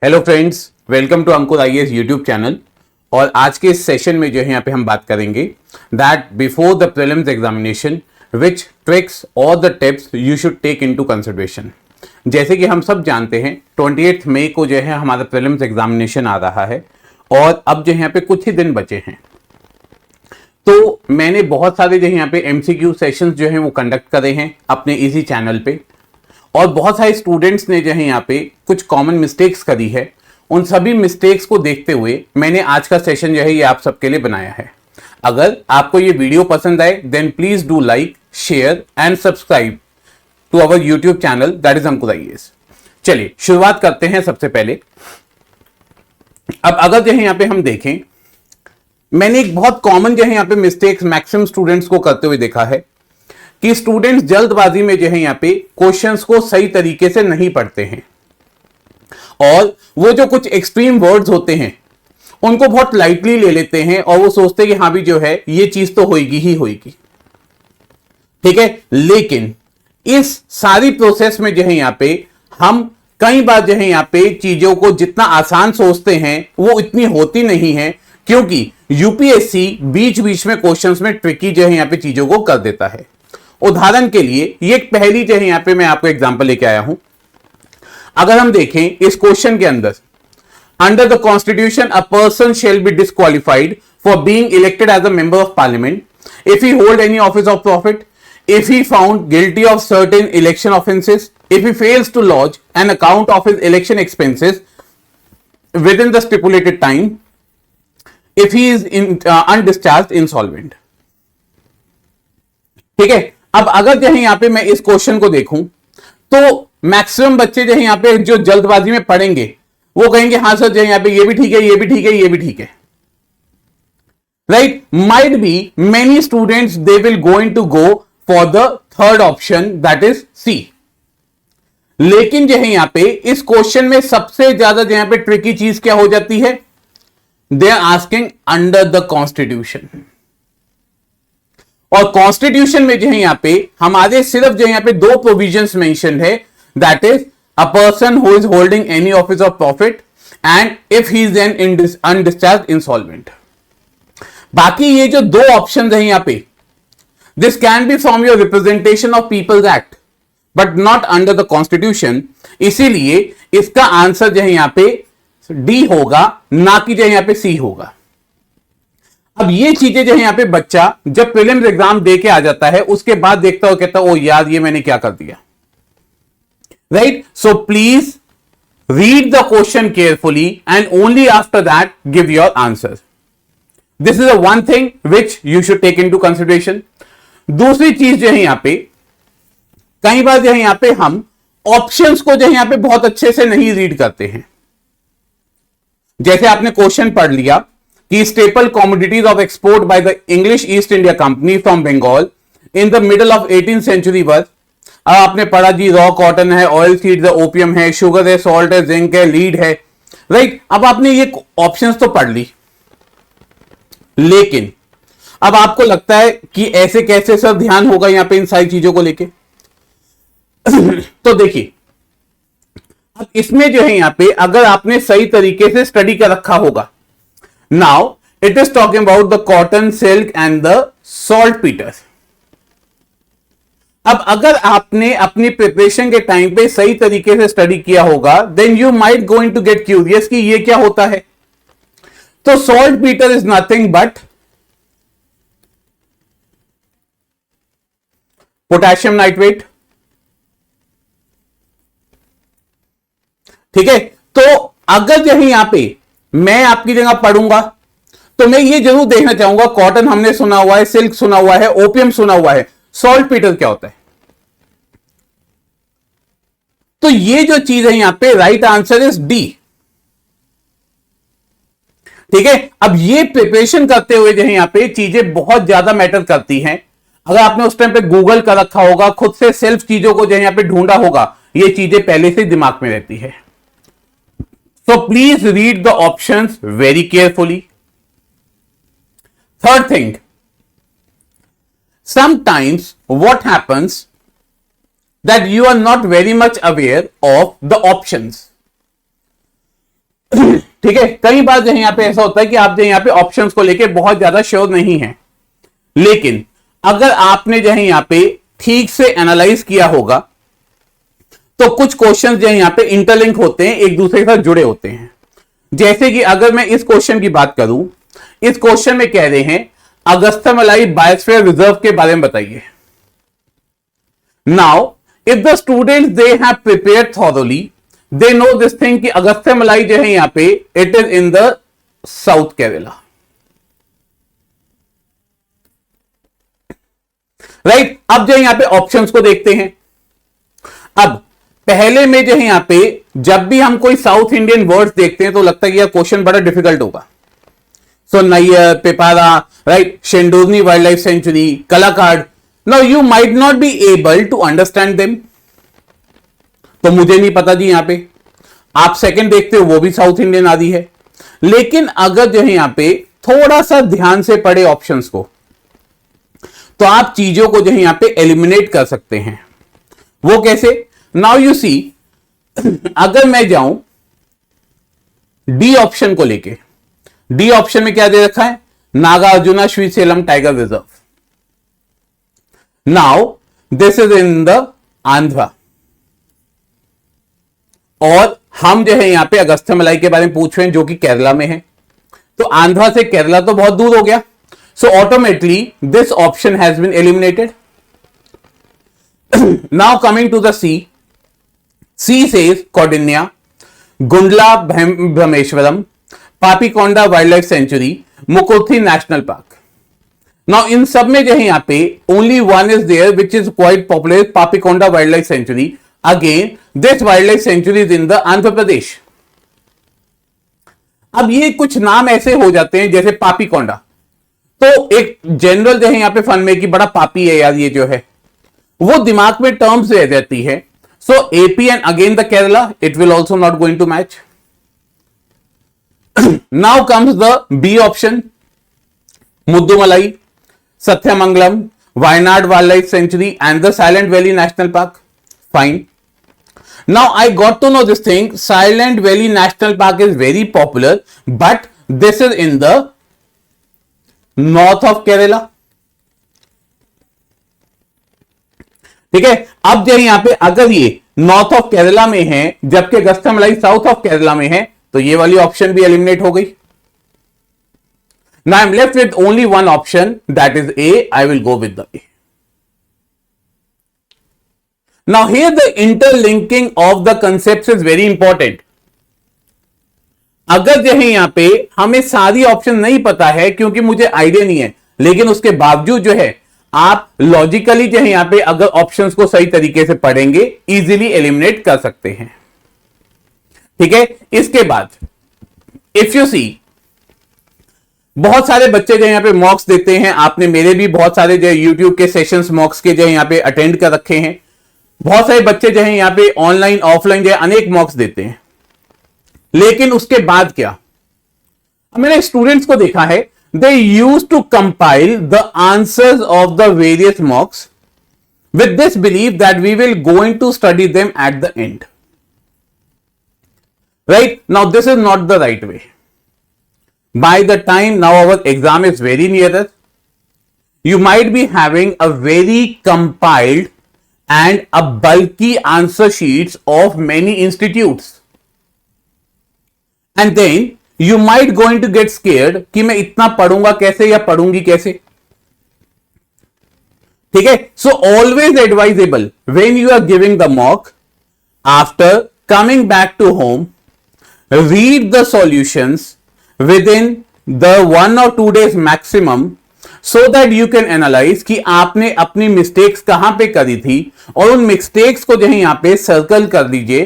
Hello friends, welcome to Ankur IAS YouTube channel. और आज के इस सेशन में जो है यहाँ पे हम बात करेंगे that before the prelims examination which tricks और the tips you should take into consideration. जैसे कि हम सब जानते हैं 28 मई को जो है हमारा प्रीलिम्स एग्जामिनेशन आ रहा है और अब जो है यहाँ पे कुछ ही दिन बचे हैं। तो मैंने बहुत सारे जो है यहाँ पे एमसीक्यू सेशंस जो हैं वो कंडक्ट करे हैं अपने इसी चैनल पे, और बहुत सारे स्टूडेंट्स ने जो है यहाँ पे कुछ कॉमन मिस्टेक्स करी है। उन सभी मिस्टेक्स को देखते हुए मैंने आज का सेशन जो है ये आप सबके लिए बनाया है। अगर आपको ये वीडियो पसंद आए then please do like, share and subscribe to our YouTube channel that is Ankur IAS. चलिए शुरुआत करते हैं। सबसे पहले अब अगर जो है यहाँ पे हम देखें, मैंने एक बहुत कॉमन जो है यहाँ पे मिस्टेक्स मैक्सिमम स्टूडेंट्स को करते हुए देखा है कि स्टूडेंट्स जल्दबाजी में जो है यहाँ पे क्वेश्चंस को सही तरीके से नहीं पढ़ते हैं और वो जो कुछ एक्सट्रीम वर्ड्स होते हैं उनको बहुत लाइटली ले लेते हैं और वो सोचते हैं कि हाँ भी जो है ये चीज तो होगी ही होगी, ठीक है। लेकिन इस सारी प्रोसेस में जो है यहाँ पे हम कई बार जो है यहाँ पे चीजों को जितना आसान सोचते हैं वो इतनी होती नहीं है, क्योंकि यूपीएससी बीच बीच में क्वेश्चंस में ट्रिकी जो है यहाँ पे चीजों को कर देता है। उदाहरण के लिए ये एक पहली जो है यहां पे मैं आपको एग्जांपल लेके आया हूं। अगर हम देखें इस क्वेश्चन के अंदर, under the Constitution a person shall be disqualified for being elected as a member of Parliament if he hold any office of profit, if he found guilty of certain election offences, if he fails to lodge an account of his election expenses within the stipulated time, if he is undischarged insolvent. ठीक है। अब अगर जो है यहां पे मैं इस क्वेश्चन को देखूं तो मैक्सिमम बच्चे जो है यहां पे जो जल्दबाजी में पढ़ेंगे वो कहेंगे हाँ सर जो है यहां पे ये भी ठीक है, ये भी ठीक है, ये भी ठीक है, right. Might be many students they will going to go for the third option that is C. लेकिन जो है यहां पे इस क्वेश्चन में सबसे ज्यादा जो यहां पे ट्रिकी चीज क्या हो जाती है, they are asking under the constitution. और कॉन्स्टिट्यूशन में जो है यहां पे हमारे सिर्फ जो यहां पे दो प्रोविजंस मेंशन है, that is a person who is holding any office of profit and if he is an undischarged insolvent. बाकी ये जो दो ऑप्शन है यहां पे, this can be from your representation of people's act but not under the Constitution. इसीलिए इसका answer जो है यहां पे डी होगा, ना कि जो है यहां पे सी होगा। अब ये चीजें जो है यहां पे बच्चा जब प्रीलिम्स एग्जाम दे के आ जाता है उसके बाद देखता हो, कहता ओ यार ये मैंने क्या कर दिया, right. So please read the question carefully and only after that give your answer. This is a one thing which you should take into consideration. दूसरी चीज जो है यहां पे, कई बार जो है यहां पे हम ऑप्शंस को जो है यहां पे बहुत अच्छे से नहीं रीड करते हैं। जैसे आपने क्वेश्चन पढ़ लिया कि staple commodities of export by the English East India Company from Bengal in the middle of 18th century was, अब आपने पढ़ा जी रॉ कॉटन है, ऑयल सीड है, ओपियम है, शुगर है, सॉल्ट है, जिंक है, लीड है, राइट। अब आपने ये ऑप्शंस तो पढ़ ली, लेकिन अब आपको लगता है कि ऐसे कैसे सर ध्यान होगा यहां पे इन सारी चीजों को लेके। तो देखिए अब इसमें जो है यहां पे अगर आपने सही तरीके से स्टडी कर रखा होगा, now it is talking about the cotton, silk and the saltpeter। अब अगर आपने अपनी प्रिपरेशन के टाइम पे सही तरीके से स्टडी किया होगा then you might going to get curious कि ये क्या होता है। तो saltpeter is nothing but potassium nitrate, ठीक है। तो अगर जो है यहां पे मैं आपकी जगह पढ़ूंगा तो मैं ये जरूर देखना चाहूंगा, कॉटन हमने सुना हुआ है, सिल्क सुना हुआ है, ओपियम सुना हुआ है, सॉल्टपीटर क्या होता है। तो ये जो चीज है यहां पे राइट आंसर इज डी, ठीक है। अब ये प्रिपरेशन करते हुए जो है यहां पे चीजें बहुत ज्यादा मैटर करती हैं। अगर आपने उस टाइम पे गूगल कर रखा होगा, खुद से सेल्फ चीजों को जो है यहां पे ढूंढा होगा, ये चीजें पहले से दिमाग में रहती है। So please read the options very carefully. Third thing, sometimes what happens that you are not very much aware of the options. ठीक है, कई बार जो है यहां पे ऐसा होता है कि आप जो यहां पे ऑप्शंस को लेके बहुत ज्यादा श्योर नहीं है, लेकिन अगर आपने जो है यहां पे ठीक से एनालाइज किया होगा तो कुछ क्वेश्चंस जो है यहां पे इंटरलिंक होते हैं, एक दूसरे के साथ जुड़े होते हैं। जैसे कि अगर मैं इस क्वेश्चन की बात करूं, इस क्वेश्चन में कह रहे हैं अगस्त्यमलाई बायोस्फीयर रिजर्व के बारे में बताइए। Now if the students they have prepared thoroughly, they know this thing कि अगस्त्यमलाई जो है यहां पे it is in the south Kerala, right. अब जो यहां पे ऑप्शंस को देखते हैं। अब पहले में जो है यहां पे जब भी हम कोई साउथ इंडियन वर्ड्स देखते हैं तो लगता है कि यह क्वेश्चन बड़ा डिफिकल्ट होगा। So Neyyar, Peppara, right, Shendurney wildlife sanctuary, Kalakkad, now you might not be able to understand them. तो मुझे नहीं पता जी, यहां पे आप सेकंड देखते हो वो भी साउथ इंडियन आदि है, लेकिन अगर जो है यहां पे थोड़ा सा ध्यान से पढ़े ऑप्शंस को तो आप चीजों को जो है यहां पे एलिमिनेट कर सकते हैं। वो कैसे? नाउ यू सी, अगर मैं जाऊं डी ऑप्शन को लेके, डी ऑप्शन में क्या दे रखा है? Nagarjuna Srisailam tiger reserve. Now this is in the Andhra, और हम जो है यहां पे अगस्त्यमलाई के बारे में पूछ रहे हैं जो कि केरला में है, तो आंध्रा से केरला तो बहुत दूर हो गया। So automatically this option has been eliminated. Now coming to the C. C says Kaudinya, Gundla Brahmeshwaram, Papikonda Wildlife Sanctuary, Mukurthi National Park. Now in सब में जो है यहाँ पे only one is there which is quite popular, Papikonda Wildlife Sanctuary. Again this wildlife sanctuary is in the Andhra Pradesh. अब ये कुछ नाम ऐसे हो जाते हैं जैसे पापीकोंडा, तो एक जनरल जो है यहां पे फन में कि बड़ा पापी है यार ये जो है, वो दिमाग में टर्म्स रह जाती है। So AP and again the Kerala, it will also not going to match. Now comes the B option, Mudumalai, Sathyamangalam, Wayanad wildlife sanctuary and the Silent Valley National Park. Fine. Now I got to know this thing, Silent Valley National Park is very popular, but this is in the north of Kerala. ठीक है, अब जो यहां पे अगर ये north of Kerala में है जबकि अगस्त्यमलाई साउथ ऑफ केरला में है, तो ये वाली ऑप्शन भी एलिमिनेट हो गई। Now I am left with only one option, that is a. I will go with the A. Now here the interlinking of the concepts is very important. अगर जो है यहां पे हमें सारी ऑप्शन नहीं पता है क्योंकि मुझे आइडिया नहीं है, लेकिन उसके बावजूद जो है आप लॉजिकली जो है यहां पे अगर ऑप्शंस को सही तरीके से पढ़ेंगे इजीली एलिमिनेट कर सकते हैं। ठीक है, इसके बाद इफ यू सी, बहुत सारे बच्चे जो यहां पे मॉक्स देते हैं, आपने मेरे भी बहुत सारे जो यूट्यूब के सेशंस मॉक्स के जो यहां पे अटेंड कर रखे हैं। बहुत सारे बच्चे जो है यहां पे ऑनलाइन ऑफलाइन जो है अनेक मॉक्स देते हैं, लेकिन उसके बाद क्या, मैंने स्टूडेंट्स को देखा है, they use to compile the answers of the various mocks with this believe that we will going to study them at the end. Right, now this is not the right way. By the time now our exam is very near, you might be having a very compiled and a bulky answer sheets of many institutes. And then you might going to get scared कि मैं इतना पढ़ूंगा कैसे या पढ़ूंगी कैसे। ठीक है, so always advisable when you are giving the mock, after coming back to home, read the solutions within the 1 or 2 days maximum, so that you can analyze कि आपने अपनी मिस्टेक्स कहां पे करी थी, और उन मिस्टेक्स को जो है यहां पे सर्कल कर दीजिए,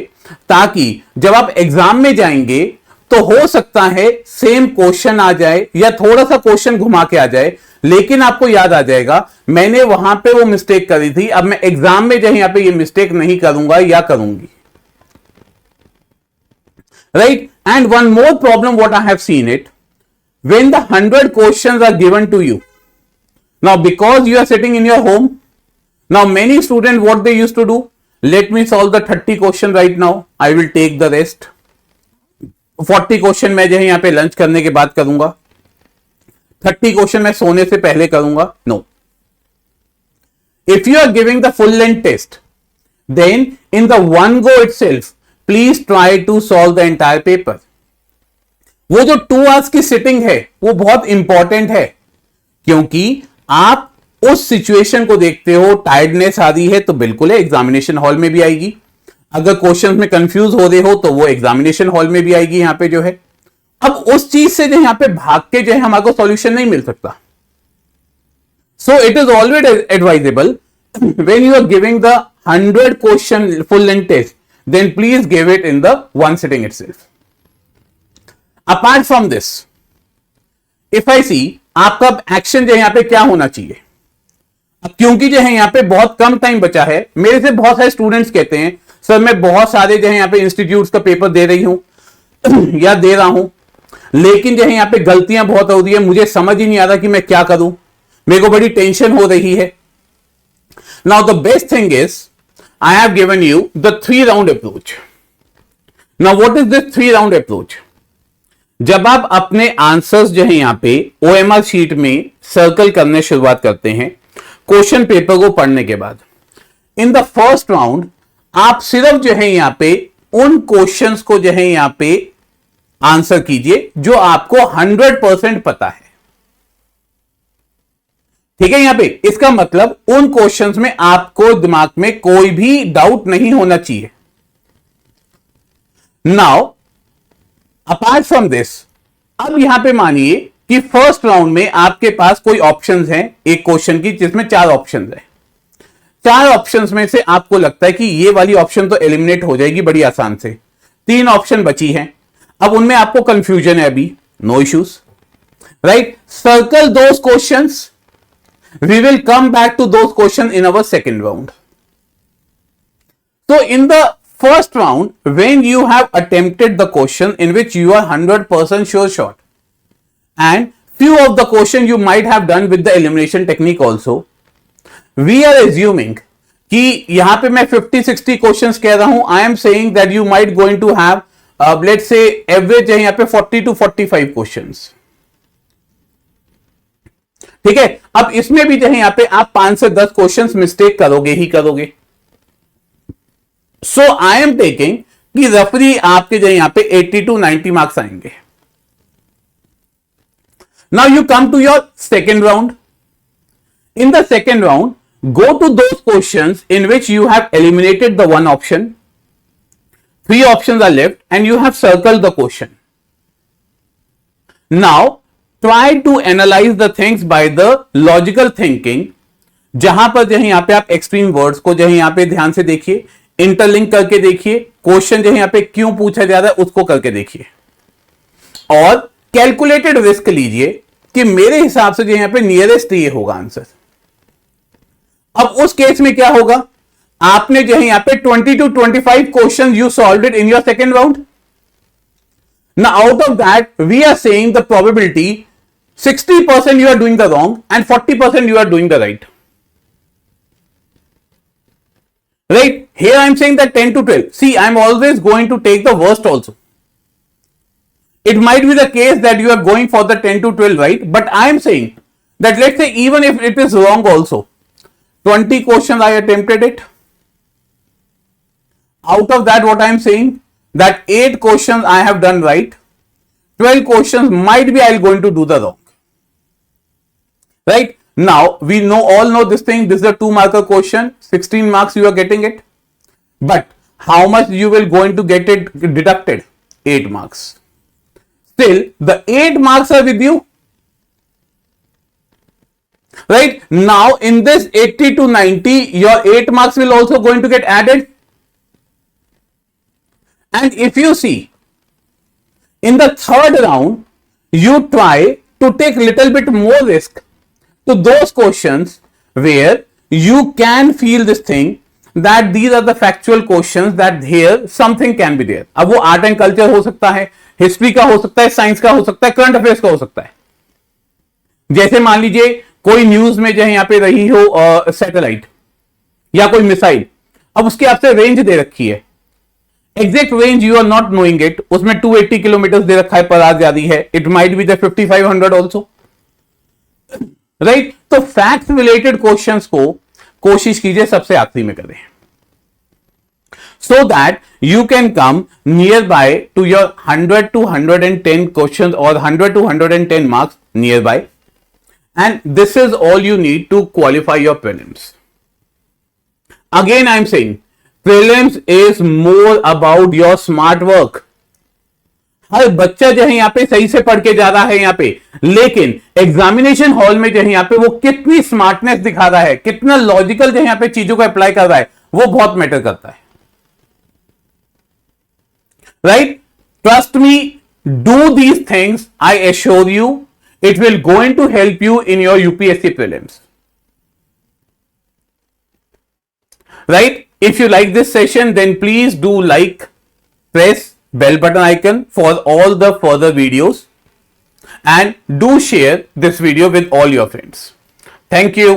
ताकि जब आप एग्जाम में जाएंगे तो हो सकता है सेम क्वेश्चन आ जाए या थोड़ा सा क्वेश्चन घुमा के आ जाए, लेकिन आपको याद आ जाएगा मैंने वहां पे वो मिस्टेक करी थी, अब मैं एग्जाम में जो है यहां पे ये मिस्टेक नहीं करूंगा या करूंगी। Right, and one more problem what I have seen it, when the 100 questions are given to you, now because you are sitting in your home, now many students what they used to do, let me solve the 30 question right now, I will take the rest. 40 question मैं जो है यहां पे lunch करने के बाद करूंगा, 30 question मैं सोने से पहले करूंगा? No. If you are giving the full length test, then in the one go itself, please try to solve the entire paper. वो जो 2 hours की सिटिंग है वो बहुत इंपॉर्टेंट है, क्योंकि आप उस सिचुएशन को देखते हो, टायर्डनेस आ रही है तो बिल्कुल है, एग्जामिनेशन हॉल में भी आएगी. अगर क्वेश्चन में कंफ्यूज हो रहे हो तो वो एग्जामिनेशन हॉल में भी आएगी यहां पे जो है. अब उस चीज से जो यहां पे भाग के जो है हमारे को सॉल्यूशन नहीं मिल सकता. So it is always advisable when you are giving the 100 question full length test, then please give it in the one sitting itself. Apart from this, if I see आपका एक्शन जो यहां पे क्या होना चाहिए, अब क्योंकि जो है यहां पे बहुत कम टाइम बचा है, मेरे से बहुत सारे स्टूडेंट्स कहते हैं सर मैं बहुत सारे जो है यहां पे इंस्टीट्यूट्स का पेपर दे रही हूं या दे रहा हूं, लेकिन जो है यहां पे गलतियां बहुत हो रही है, मुझे समझ ही नहीं आ रहा कि मैं क्या करूं, मेरे को बड़ी टेंशन हो रही है. Now the best thing is I have given you the 3 round approach. Now what is this 3 round approach? जब आप अपने आंसर्स जो है यहां पे ओएमआर शीट में सर्कल करने शुरुआत करते हैं क्वेश्चन पेपर को पढ़ने के बाद, इन द फर्स्ट राउंड आप सिर्फ जो है यहां पे उन क्वेश्चंस को जो है यहां पे आंसर कीजिए जो आपको 100% पता है. ठीक है, यहां पे इसका मतलब उन क्वेश्चंस में आपको दिमाग में कोई भी डाउट नहीं होना चाहिए. नाउ अपार्ट फ्रॉम दिस, अब यहां पे मानिए कि फर्स्ट राउंड में आपके पास कोई ऑप्शंस हैं एक क्वेश्चन की जिसमें 4 ऑप्शंस हैं. 4 ऑप्शंस में से आपको लगता है कि ये वाली ऑप्शन तो एलिमिनेट हो जाएगी बड़ी आसान से, 3 ऑप्शन बची हैं, अब उनमें आपको कंफ्यूजन है अभी, no issues, right. Circle those questions. We will come back to those questions in our second round. So in the first round, when you have attempted the question in which you are 100% sure shot, and few of the question you might have done with the elimination technique also, we are assuming कि यहां पे मैं 50-60 questions कह रहा हूं, I am saying that you might going to have let's say average है यहां पे 40 to 45 questions. ठीक है, अब इसमें भी जो है यहां पे आप 5 से 10 क्वेश्चंस मिस्टेक करोगे ही करोगे. सो आई एम टेकिंग कि रफली आपके जो यहां पे 80 to 90 मार्क्स आएंगे. Now you come to your second round. In the second round, go to those questions in which you have eliminated the one option, 3 options are left and you have circled the question. Now try to analyze the things by the logical thinking. जहां पर जो है यहां पे आप extreme words को जो है यहां पे ध्यान से देखिए, इंटरलिंक करके देखिए, क्वेश्चन जो है यहां पे क्यों पूछा जा रहा है उसको करके देखिए, और कैलकुलेटेड रिस्क लीजिए कि मेरे हिसाब से जो यहां पे नियरेस्ट ये होगा आंसर. अब उस केस में क्या होगा, आपने जो है यहां पे 20 to 25 question you solved it in your second round. Now out of that we are saying the probability 60% you are doing the wrong and 40% you are doing the right. Right? Here I am saying that 10 to 12. See, I am always going to take the worst also. It might be the case that you are going for the 10 to 12 right, but I am saying that let's say even if it is wrong also, 20 questions I attempted it. Out of that what I am saying that 8 questions I have done right, 12 questions might be I am going to do the wrong. Right? Now we all know this thing, this is a 2 marker question, 16 marks you are getting it, but how much you will going to get it deducted? 8 marks. Still the 8 marks are with you. Right? Now in this 80 to 90 your 8 marks will also going to get added. And if you see in the third round, you try to take little bit more risk to those questions where you can feel this thing that these are the factual questions that here something can be there. अब वो art and culture हो सकता है, history का हो सकता है, science का हो सकता है, करंट अफेयर्स का हो सकता है. जैसे मान लीजिए कोई न्यूज में जो है यहां पे रही हो सैटेलाइट या कोई मिसाइल, अब उसकी आपसे रेंज दे रखी है, exact range you are not knowing it, उसमें 280 किलोमीटर दे रखा है पर आवर ज्यादा है, it might be the 5500 also, right. तो फैक्ट रिलेटेड क्वेश्चंस को कोशिश कीजिए सबसे आखिरी में करें, so that you can come nearby to your 100 to 110 questions or 100 to 110 marks nearby, and this is all you need to qualify your prelims. Again I am saying prelims is more about your smart work. हर बच्चा जो है यहां पे सही से पढ़ के जा रहा है यहां पे, लेकिन एग्जामिनेशन हॉल में जो है यहां पे वो कितनी स्मार्टनेस दिखा रहा है, कितना लॉजिकल जो है यहां पे चीजों को अप्लाई कर रहा है, वो बहुत मैटर करता है, right. Trust me, do these things, I assure you it will going to help you in your UPSC prelims, right? If you like this session, then please do like, press bell button icon for all the further videos, and do share this video with all your friends. Thank you.